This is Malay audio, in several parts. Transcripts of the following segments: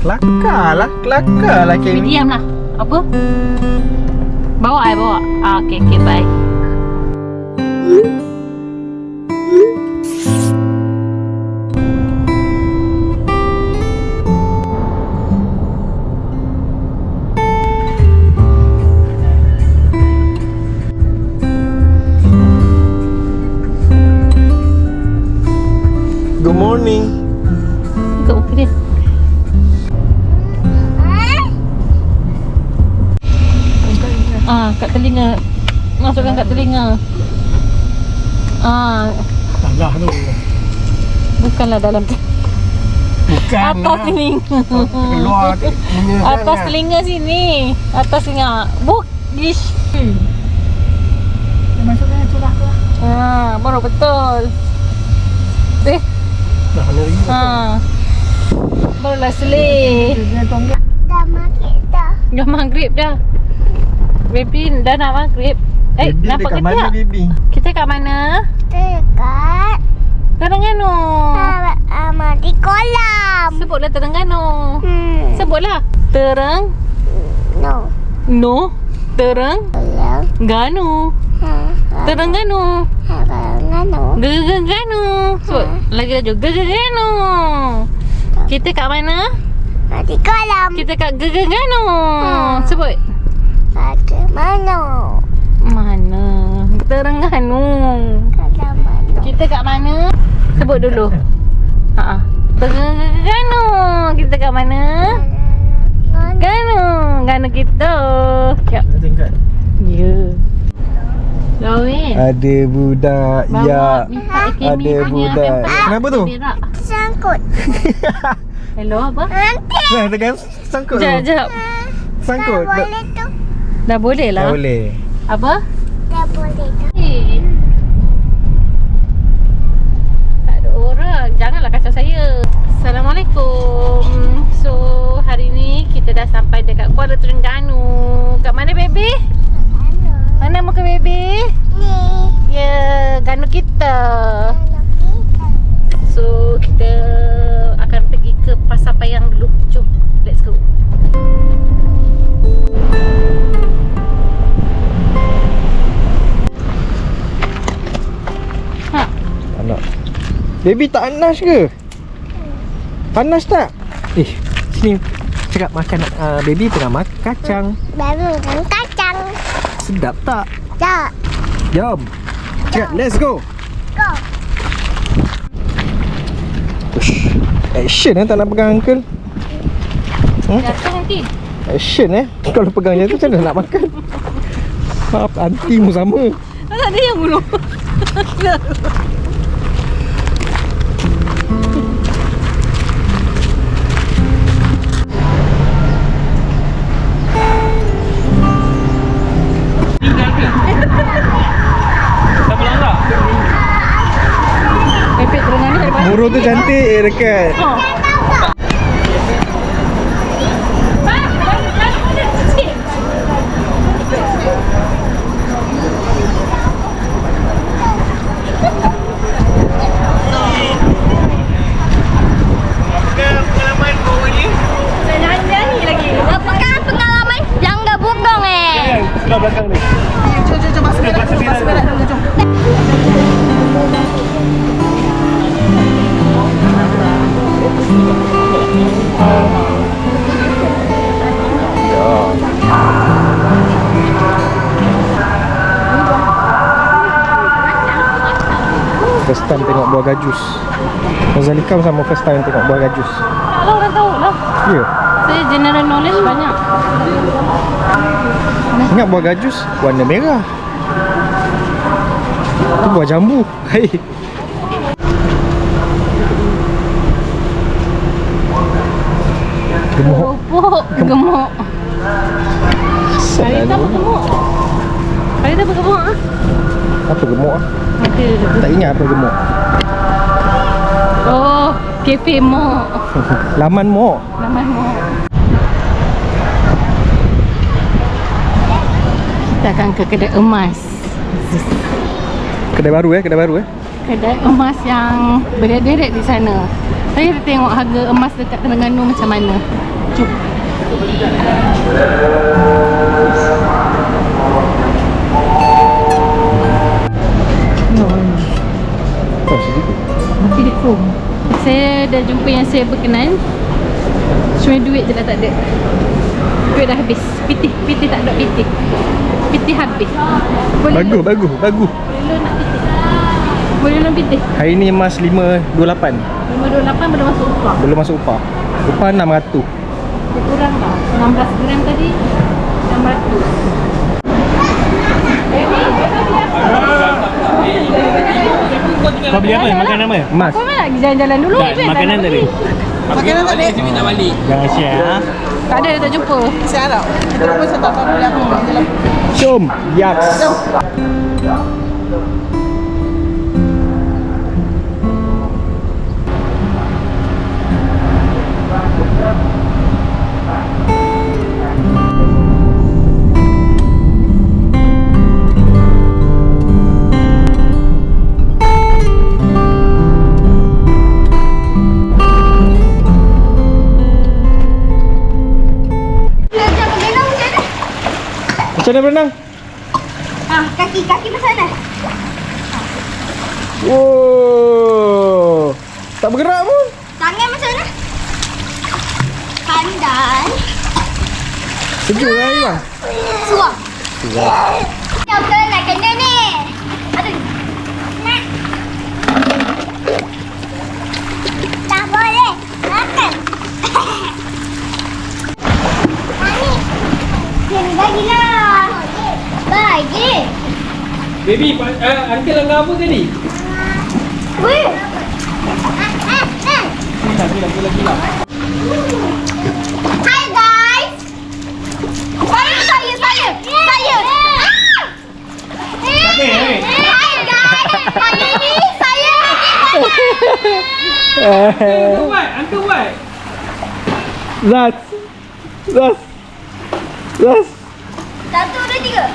Kelakar lah Baby Kimi. diam lah. Apa? Bawa bawa. Okay, bye. Good morning. Ikut muka dia. Kat telinga. Masukkan kat telinga. Salah tu. Bukanlah dalam Bukan atas telinga. Keluar punya Atas telinga sini. Atas telinga. Ish. Masukkan curah tu lah. Baru betul. Dah mana lagi? Barulah selih. Dia tonggak. Dah makin dah. Dah maghrib dah. Baby dah nak maghrib. Baby nampak dekat ke mana tak? baby? Kita kat mana? Dekat Terengganu. di kolam. Sebutlah Terengganu. Sebutlah. No. No. Terengganu. Kolam. Terengganu. Nganu. Gegeganu. Sebut. Lagi laju. Gegeganu. Kita kat mana? Di kolam. Kita kat Gegeganu. Sebut. Ada mana? Mana? Terengganu. Kolam mana? Kita kat mana? Sebut dulu. Terengganu. Kita kat mana? Ganu kita. Sekejap. Tingkat. Ya. Lawin. Ada budak ya. Ada budak. Kenapa tu? Sangkut. Hello apa? Nanti. Nah, tekan sangkut tu. Sekejap. Sangkut. Boleh tu. Dah boleh lah. Dah boleh. Apa? Dah boleh tu. Tak ada orang. Janganlah kacau saya. Assalamualaikum. So, hari ni kita dah sampai dekat Kuala Terengganu. Kat mana baby? Mana muka baby? Ni. Ya, Ganu kita. So, kita akan pergi ke Pasar Payang dulu. Jom, let's go. Anak. Baby tak panas ke? Panas tak? Sini cakap makan. Baby tengah makan kacang. Baru makan kacang. Sedap tak? Tak. Jom. Cakap let's go. Go. Ush. Action tak nak pegang uncle. Jatuh nanti. Action Kalau pegang macam tu macam mana nak makan? Aunty mu sama. Tak ada yang bulu. Pepek Terengganu daripada Burung tu cantik dekat. Pengalaman langgar bugong Sebelah belakang ni. Jom masuk berak dulu jom. First time tengok buah gajus. Zalika sama first time tengok buah gajus. Kalau orang tahu lah. Ya. Saya general knowledge banyak. Ingat buah gajus warna merah. Itu buah jambu. Hai. Gemuk. Kerupuk gemuk. Hari tak bergemuk. Hari tak bergemuk ah. Apa gemuk ah? Ada. Tak ingat apa gemuk. Oh, kafe mok. Laman mok. Laman mok. Kita akan ke kedai emas. Kedai baru kedai baru Kedai emas yang berderet di sana. Saya tengok harga emas dekat Terengganu macam mana. Jom. Oh, sedikit. Mati dia kum. Saya dah jumpa yang saya berkenan. Cuma duit je lah tak ada. Duit dah habis. Pitih tak ada pitih. Pitih habis. Bagus. Boleh loan nak pitih. Boleh loan pitih. Hari ni emas 528. 528 belum masuk upah. Belum masuk upah. Upah 600. Dia kurang tak? 16 gram tadi 600. Kau beli apa? Makan apa? Emas. Kau nak pergi jalan-jalan dulu? Tak, Ibu makanan nak tadi. pergi. Makanan tak ada. Jangan share ha. Tak ada, tak jumpa. Saya tak. Kita pun saya tak tahu beli apa. Jom. Yaks. Macam mana berenang? Kaki ke sana. Wow. Tak bergerak pun. Tangan macam mana? Pandai. Sejuk lah ni bang. Suam. Kau nak kena ni. Aduh. Nak. Tak boleh. Makan. Mami. Sini bagilah. Bagi. Baby, uncle langgar apa tadi? Weh. Gila. Hi guys. Saya. Hey. Hi guys. Hari ni saya Uncle what? Zat. Satu, dua, tiga.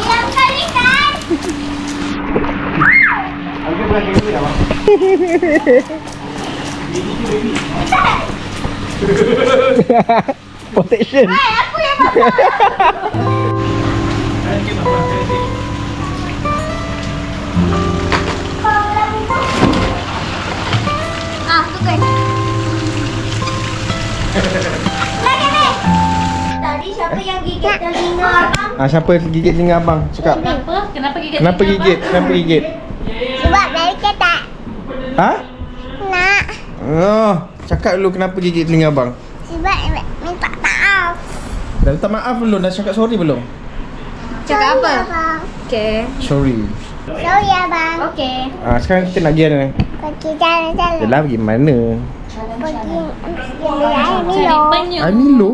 Yang kali kan. Uncle pernah kena duit abang. Protection. Hai, aku yang masak. Tukar. Lagi ni. Tadi siapa yang gigit telinga abang? Siapa gigit telinga abang? Cakap. Kenapa gigit? Kenapa gigit? Sebab dari ketak. Ha? Nak. Oh, cakap dulu kenapa gigit telinga abang. Sebab minta maaf. Dah minta maaf belum? Dah cakap sorry belum? Cakap apa? Okey. Sorry. Sorry abang. Okey. Sekarang kita nak pergi mana? Pergi jalan-jalan. Yelah, pergi mana? Pergi Milo. Penyu. Milo?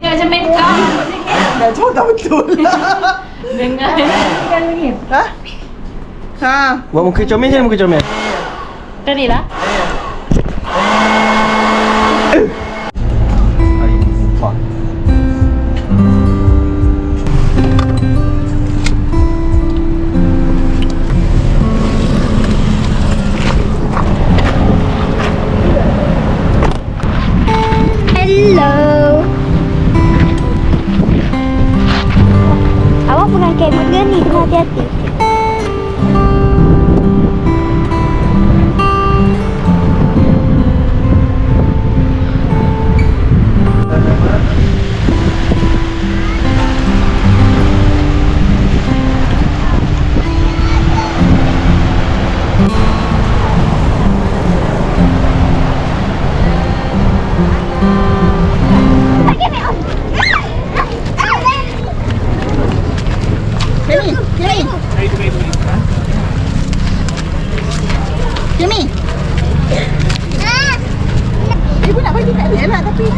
Macam main kau. Dah jauh tak betul. Dengar. Ha? Buat muka comel je, muka comel. Tadi lah. Hello. Awak pegang kamera ni, kena hati-hati. Jimmy. Ibu nak bagi kat dia lah tapi.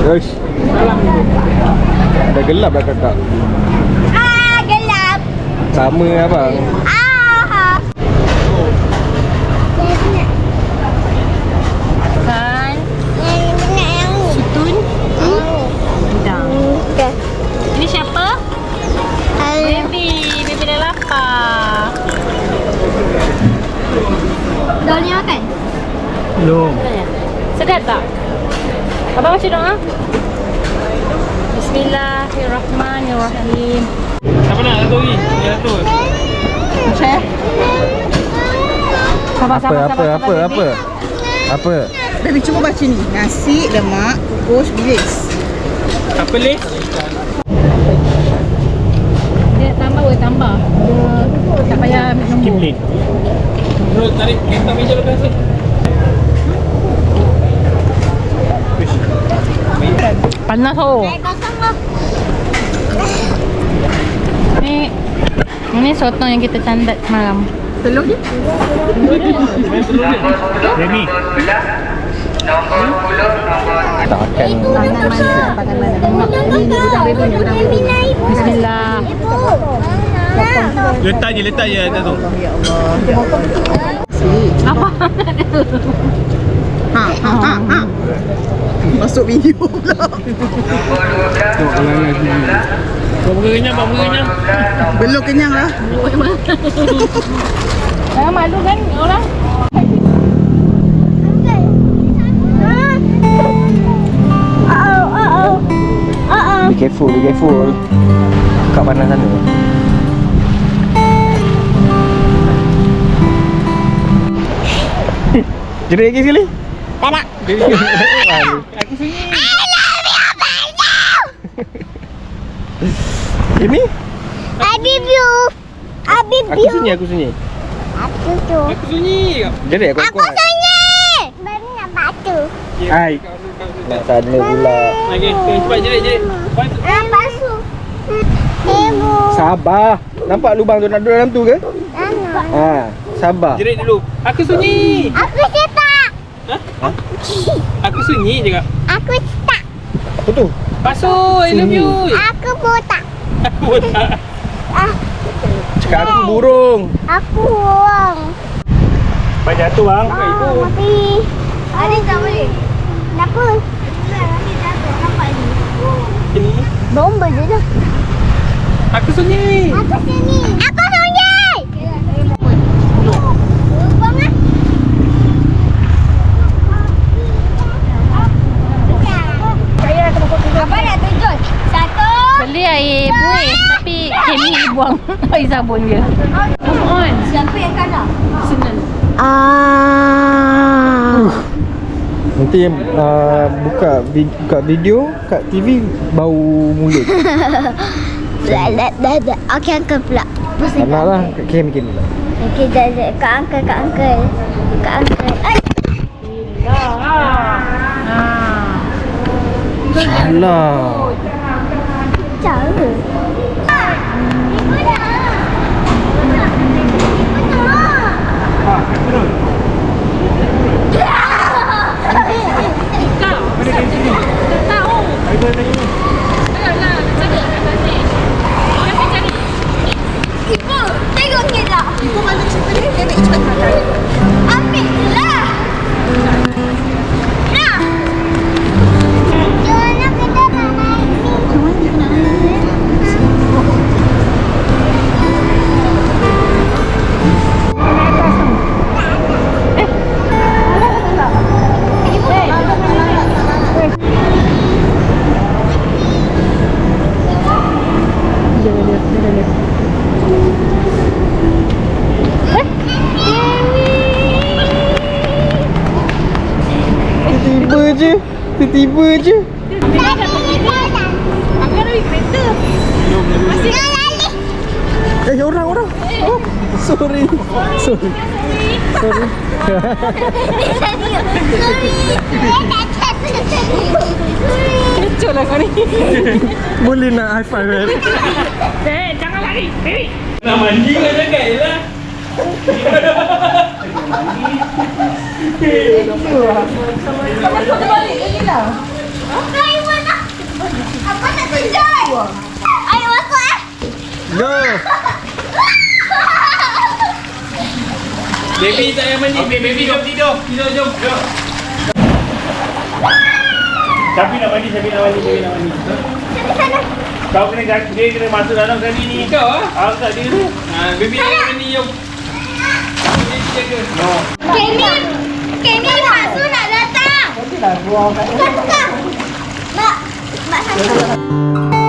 Guys. Dah gelap dah kakak. Gelap. Sama abang. Kan. Yang benar yang ni. Situn. baca doa. Bismillahirrahmanirrahim. Apa nak satu lagi? Ya tu. Saya. Sabar. Apa? Baby cuba baca ni. Nasi, lemak, kukus, bilis. Apa leh? Dia tambah boleh tambah. Dia tak payah ambil nombor. Kimlin. Terus tarik kereta meja lepas ni. Panas oh. Ini sotong yang kita candat semalam. Telur dia? Remy. Takkan. Bismillah. Letak je atas tu. Apa? Ha. Masuk video pula. Buat muka kenyang. Belum kenyang lah. Jangan malu kan orang? Be careful. Kat panas sana. Jerit lagi sekali. Tak nak. Aku sunyi. Ini? Habib you. Aku sunyi. Aku tu. Aku sunyi. Jerit aku Aku sunyi. Baru nak batu. Hai. Nak sana pula. Okey, cepat jerit. Basuh. Ibu. Sabar. Nampak lubang tu nak duduk dalam tu ke? Ha, sabar. Jerit dulu. Aku sunyi. Aku cetak. Aku sunyi je kak. Aku cetak. Apa tu? Basuh, I love you. Aku botak. Aku tak. Cakap aku burung. Aku buang. Baik jatuh bang. Tapi ada tak boleh? Kenapa? Nampak ni. Ini. Bomba je dah. Aku sunyi. Aku sini. Aku sunyi. Buang ah. Apa nak tunjuk? Satu. Beli air buih tapi Kemi buang air sabun je. Move on. Siapa yang kalah? Senang. Nanti buka video kat TV bau mulut. Okey, angkat pula. Tak nak lah. Kat Kim lah. Okey, dah. Kak angkel. Ay. Alah. Cara. Ibu dah. Ibu, tengok ni tak? Ibu mana cerita ni? Ambil cepat. Ambil lah. Nah. Jangan kita nak Tiba-tiba je. Aku ada kereta. Masih Orang. Oh, sorry. kecoh lah kau ni. Boleh nak high five kan? Jangan lari. Baby. Nak mandi kan cakap je lah. Apa nak tunjuk? Ayo masuk eh. Go. Baby tak payah mandi. Okey, baby jom tidur. Jom. Syafi nak mandi. Kau kena masuk dalam kali ni. Kau ah? Aku tak ada tu. Baby nak mandi jom. Baby jaga. No. Kemi masuk nak datang. Nanti lah buang kat Bukan. Hai.